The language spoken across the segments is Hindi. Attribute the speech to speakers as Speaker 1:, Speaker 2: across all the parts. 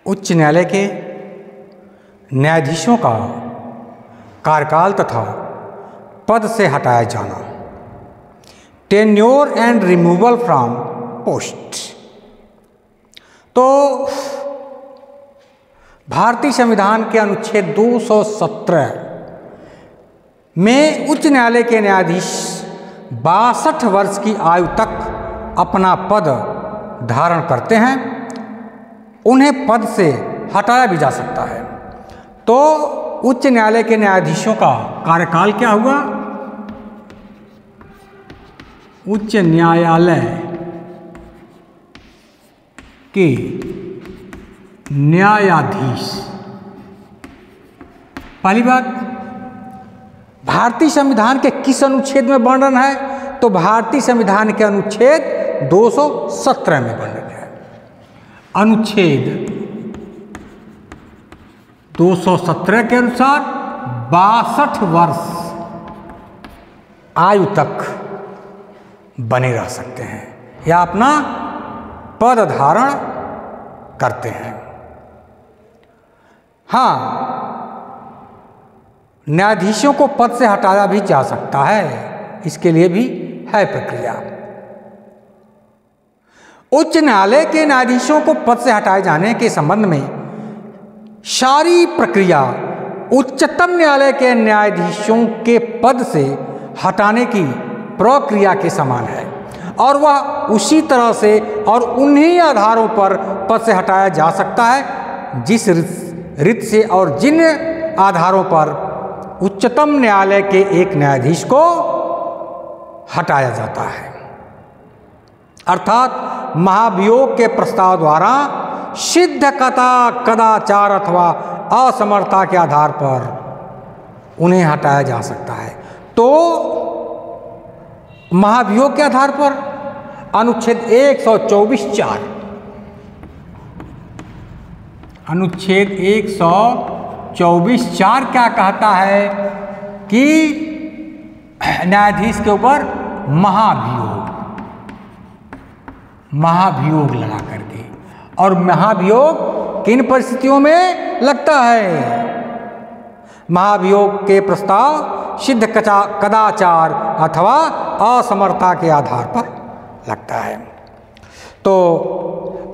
Speaker 1: उच्च न्यायालय के न्यायाधीशों का कार्यकाल तथा पद से हटाया जाना, tenure and removal from post. तो भारतीय संविधान के अनुच्छेद 217 में उच्च न्यायालय के न्यायाधीश 62 वर्ष की आयु तक अपना पद धारण करते हैं, उन्हें पद से हटाया भी जा सकता है। तो उच्च न्यायालय के न्यायाधीशों का कार्यकाल क्या हुआ? उच्च न्यायालय के न्यायाधीश, पहली बात, भारतीय संविधान के किस अनुच्छेद में वर्णन है? तो भारतीय संविधान के अनुच्छेद 217 में वर्णन है। अनुच्छेद 217 के अनुसार 62 वर्ष आयु तक बने रह सकते हैं या अपना पद धारण करते हैं। हाँ, न्यायाधीशों को पद से हटाया भी जा सकता है, इसके लिए भी है प्रक्रिया। उच्च न्यायालय के न्यायाधीशों को पद से हटाए जाने के संबंध में सारी प्रक्रिया उच्चतम न्यायालय के न्यायाधीशों के पद से हटाने की प्रक्रिया के समान है और वह उसी तरह से और उन्हीं आधारों पर पद से हटाया जा सकता है जिस रीत से और जिन आधारों पर उच्चतम न्यायालय के एक न्यायाधीश को हटाया जाता है। अर्थात महाभियोग के प्रस्ताव द्वारा सिद्ध कदाचार अथवा असमर्थता के आधार पर उन्हें हटाया जा सकता है। तो महाभियोग के आधार पर अनुच्छेद 124(4) अनुच्छेद 124(4) क्या कहता है कि न्यायाधीश के ऊपर महाभियोग लगा करके, और महाभियोग किन परिस्थितियों में लगता है? महाभियोग के प्रस्ताव सिद्ध कदाचार अथवा असमर्थता के आधार पर लगता है। तो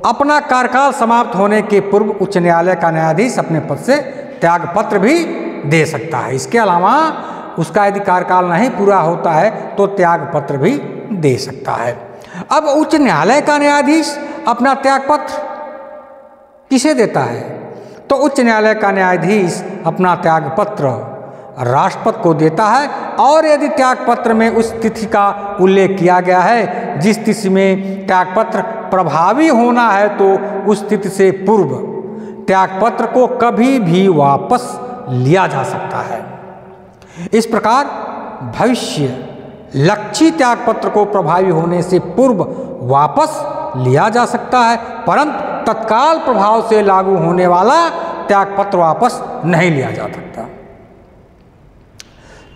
Speaker 1: अपना कार्यकाल समाप्त होने के पूर्व उच्च न्यायालय का न्यायाधीश अपने पद से त्यागपत्र भी दे सकता है। इसके अलावा उसका यदि कार्यकाल नहीं पूरा होता है तो त्यागपत्र भी दे सकता है। अब उच्च न्यायालय का न्यायाधीश अपना त्यागपत्र किसे देता है? तो उच्च न्यायालय का न्यायाधीश अपना त्यागपत्र राष्ट्रपति को देता है, और यदि त्यागपत्र में उस तिथि का उल्लेख किया गया है जिस तिथि में त्यागपत्र प्रभावी होना है, तो उस तिथि से पूर्व त्यागपत्र को कभी भी वापस लिया जा सकता है। इस प्रकार भविष्य लक्षी त्यागपत्र को प्रभावी होने से पूर्व वापस लिया जा सकता है, परंतु तत्काल प्रभाव से लागू होने वाला त्यागपत्र वापस नहीं लिया जा सकता।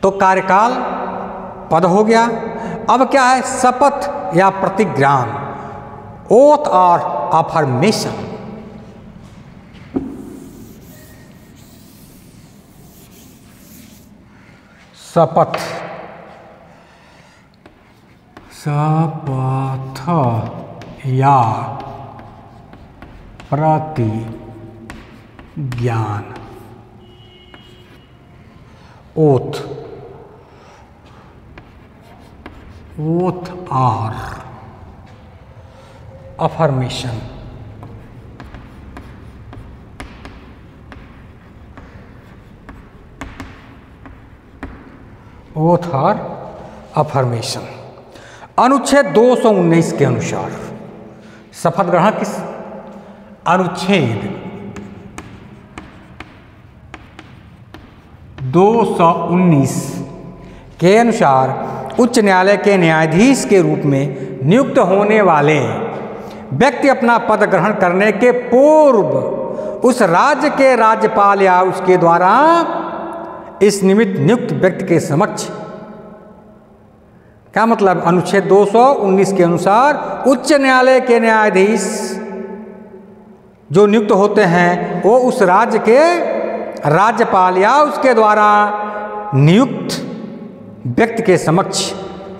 Speaker 1: तो कार्यकाल पद हो गया। अब क्या है? शपथ या प्रतिज्ञान, ओथ और अफर्मेशन। शपथ या प्रतिज्ञान, ओथ और अफर्मेशन। ओथ और अफर्मेशन। अनुच्छेद 219 के अनुसार शपथ ग्रहण किस? अनुच्छेद 219 के अनुसार उच्च न्यायालय के न्यायाधीश के रूप में नियुक्त होने वाले व्यक्ति अपना पद ग्रहण करने के पूर्व उस राज्य के राज्यपाल या उसके द्वारा इस निमित्त नियुक्त व्यक्ति के समक्ष, क्या मतलब? अनुच्छेद 219 के अनुसार उच्च न्यायालय के न्यायाधीश जो नियुक्त होते हैं वो उस राज्य के राज्यपाल या उसके द्वारा नियुक्त व्यक्ति के समक्ष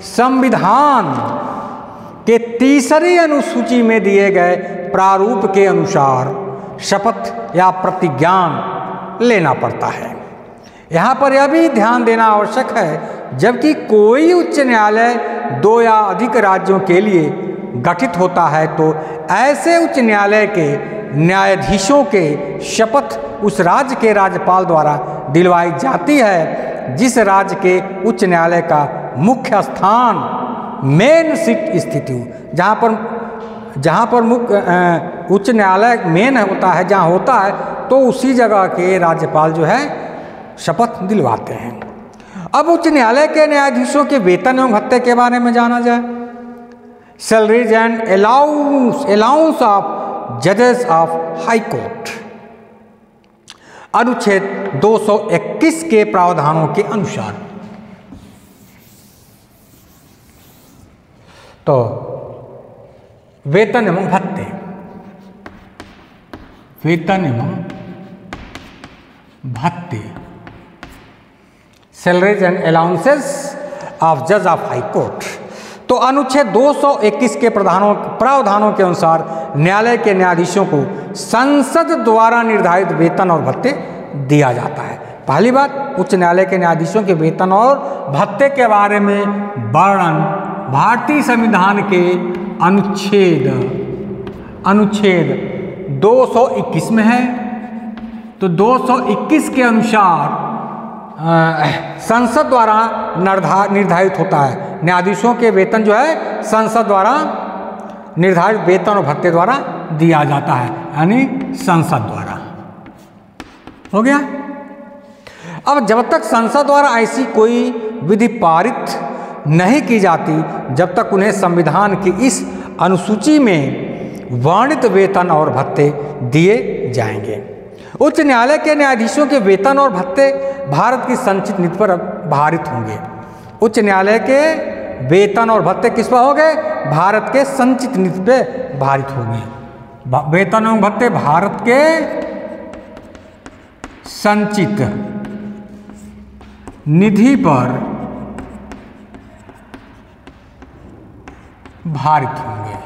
Speaker 1: संविधान के तीसरी अनुसूची में दिए गए प्रारूप के अनुसार शपथ या प्रतिज्ञान लेना पड़ता है। यहाँ पर यह भी ध्यान देना आवश्यक है, जबकि कोई उच्च न्यायालय 2 या अधिक राज्यों के लिए गठित होता है तो ऐसे उच्च न्यायालय के न्यायाधीशों के शपथ उस राज्य के राज्यपाल द्वारा दिलवाई जाती है जिस राज्य के उच्च न्यायालय का मुख्य स्थान मेन सीट स्थित हो। जहाँ पर मुख्य उच्च न्यायालय मेन होता है, जहाँ होता है, तो उसी जगह के राज्यपाल जो है शपथ दिलवाते हैं। अब उच्च न्यायालय के न्यायाधीशों के वेतन एवं भत्ते के बारे में जाना जाए। सैलरीज एंड अलाउंस ऑफ जजेस ऑफ हाई कोर्ट। अनुच्छेद 221 के प्रावधानों के अनुसार तो वेतन एवं भत्ते, वेतन एवं भत्ते, सैलरीज एंड अलाउंसेस ऑफ जज ऑफ हाई कोर्ट। तो अनुच्छेद 221 के प्रावधानों के अनुसार न्यायालय के न्यायाधीशों को संसद द्वारा निर्धारित वेतन और भत्ते दिया जाता है। पहली बात, उच्च न्यायालय के न्यायाधीशों के वेतन और भत्ते के बारे में वर्णन भारतीय संविधान के अनुच्छेद 221 में है। तो 221 के अनुसार संसद द्वारा निर्धारित होता है। न्यायाधीशों के वेतन जो है संसद द्वारा निर्धारित वेतन और भत्ते द्वारा दिया जाता है, यानी संसद द्वारा। हो गया। अब जब तक संसद द्वारा ऐसी कोई विधि पारित नहीं की जाती, जब तक उन्हें संविधान की इस अनुसूची में वर्णित वेतन और भत्ते दिए जाएंगे। उच्च न्यायालय के न्यायाधीशों के वेतन और भत्ते भारत की संचित नीति पर भारित होंगे। उच्च न्यायालय के वेतन और भत्ते किस पर होंगे? भारत के संचित नीति पे भारित होंगे। वेतन एवं भत्ते भारत के संचित निधि पर भारित होंगे।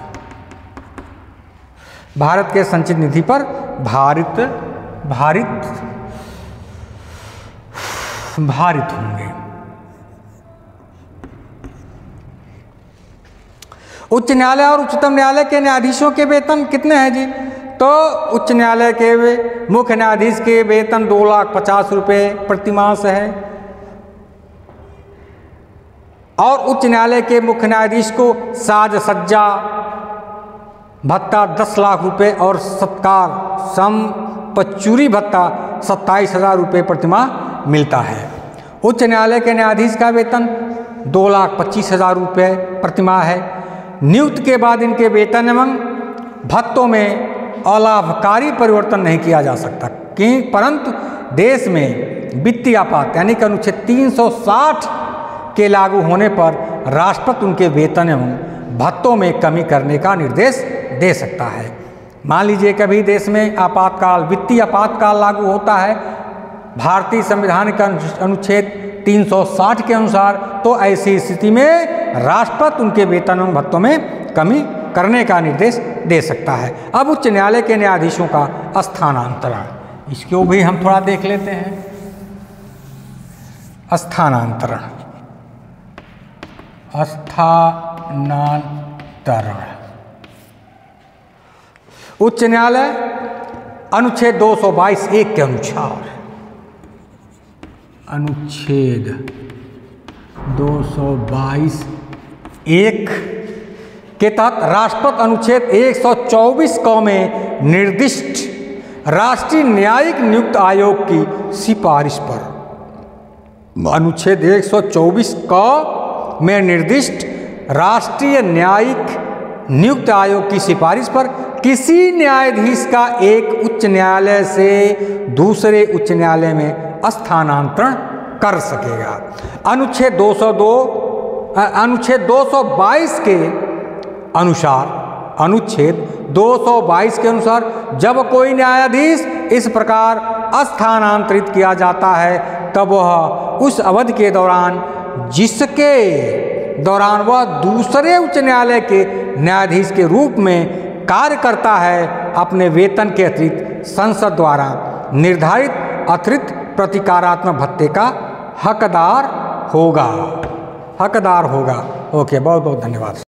Speaker 1: भारत के संचित निधि पर भारित होंगे। उच्च न्यायालय और उच्चतम न्यायालय के न्यायाधीशों के वेतन कितने हैं जी? तो उच्च न्यायालय के मुख्य न्यायाधीश के वेतन 2,50,000 रुपये प्रतिमास है, और उच्च न्यायालय के मुख्य न्यायाधीश को साज सज्जा भत्ता 10 लाख रुपये और सत्कार संपचूरी भत्ता 27,000 रुपये प्रतिमाह मिलता है। उच्च न्यायालय के न्यायाधीश का वेतन 2,25,000 रुपये प्रतिमाह है। नियुक्त के बाद इनके वेतन एवं भत्तों में अलाभकारी परिवर्तन नहीं किया जा सकता, परंतु देश में वित्तीय आपात यानी कि अनुच्छेद 360 के लागू होने पर राष्ट्रपति उनके वेतन एवं भत्तों में कमी करने का निर्देश दे सकता है। मान लीजिए कभी देश में आपातकाल, वित्तीय आपातकाल लागू होता है भारतीय संविधान का अनुच्छेद 360 के अनुसार, तो ऐसी स्थिति में राष्ट्रपति उनके वेतन एवं भत्तों में कमी करने का निर्देश दे सकता है। अब उच्च न्यायालय के न्यायाधीशों का स्थानांतरण, इसको भी हम थोड़ा देख लेते हैं। स्थानांतरण उच्च न्यायालय अनुच्छेद 222(1) के अनुसार, अनुच्छेद 222(1) के तहत राष्ट्रपति अनुच्छेद 124 क में निर्दिष्ट राष्ट्रीय न्यायिक नियुक्त आयोग की सिफारिश पर, अनुच्छेद 124 क में निर्दिष्ट राष्ट्रीय न्यायिक नियुक्त आयोग की सिफारिश पर किसी न्यायाधीश का एक उच्च न्यायालय से दूसरे उच्च न्यायालय में स्थानांतरण कर सकेगा। अनुच्छेद 222 के अनुसार अनुच्छेद 222 के अनुसार जब कोई न्यायाधीश इस प्रकार स्थानांतरित किया जाता है तब वह उस अवधि के दौरान जिसके दौरान वह दूसरे उच्च न्यायालय के न्यायाधीश के रूप में कार्य करता है अपने वेतन के अतिरिक्त संसद द्वारा निर्धारित अतिरिक्त प्रतिकारात्मक भत्ते का हकदार होगा। ओके, बहुत बहुत धन्यवाद।